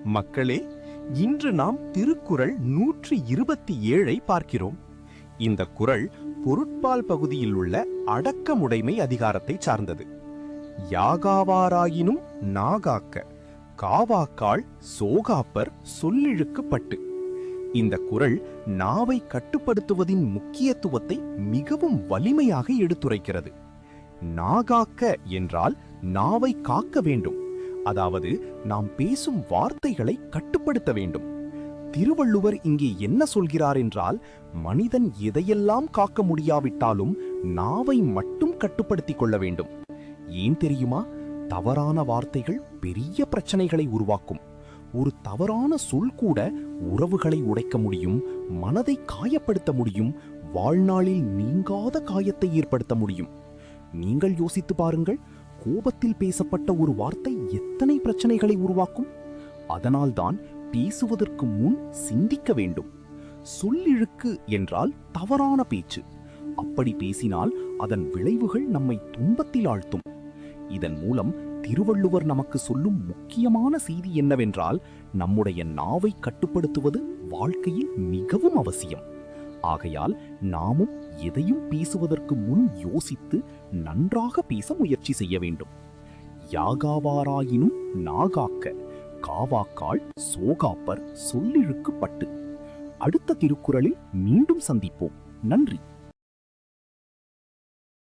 மக்களே, இன்று நாம் திருக்குறள் 127 பார்க்கிறோம். இந்த குறள் பொருட்பால் பகுதியில் உள்ள அடக்கமுடைமை அதிகாரத்தை சார்ந்தது. யாகாவாராயினும் நாகாக்க, காவாக்கால் சோகாப்பர் சொல்லிழுக்கு பட்டு. இந்த குறள் நாவை கட்டுப்படுத்துவதின் முக்கியத்துவத்தை மிகவும் வலிமையாக எடுத்துரைக்கிறது. நாகாக்க என்றால் நாவை காக்க வேண்டும், அதாவது நாம் பேசும் வார்த்தைகளை கட்டுப்படுத்த வேண்டும். திருவள்ளுவர் இங்கே என்ன சொல்கிறார் என்றால், மனிதன் எதையெல்லாம் காக்க முடியாவிட்டாலும் நாவை மட்டும் கட்டுப்படுத்திக் கொள்ள வேண்டும். ஏன் தெரியுமா? தவறான வார்த்தைகள் பெரிய பிரச்சனைகளை உருவாக்கும். ஒரு தவறான சொல் கூட உறவுகளை உடைக்க முடியும், மனதை காயப்படுத்த முடியும், வாழ்நாளில் நீங்காத காயத்தை ஏற்படுத்த முடியும். நீங்கள் யோசித்து பாருங்கள், கோபத்தில் பேசப்பட்ட ஒரு வார்த்தை எத்தனை பிரச்சனைகளை உருவாக்கும். அதனால்தான் பேசுவதற்கு முன் சிந்திக்க வேண்டும். சொல்லிழுக்கு என்றால் தவறான பேச்சு. அப்படி பேசினால் அதன் விளைவுகள் நம்மை துன்பத்தில் ஆழ்த்தும். இதன் மூலம் திருவள்ளுவர் நமக்கு சொல்லும் முக்கியமான செய்தி என்னவென்றால், நம்முடைய நாவை கட்டுப்படுத்துவது வாழ்க்கையில் மிகவும் அவசியம். ஆகையால் நாமும் எதையும் பேசுவதற்கு முன் யோசித்து நன்றாக பேச முயற்சி செய்ய வேண்டும். யாகாவாராயினும் நாகாக்க, காவாக்கால் சோகாப்பர் சொல்லிழுக்கு பட்டு. அடுத்த திருக்குறளில் மீண்டும் சந்திப்போம். நன்றி.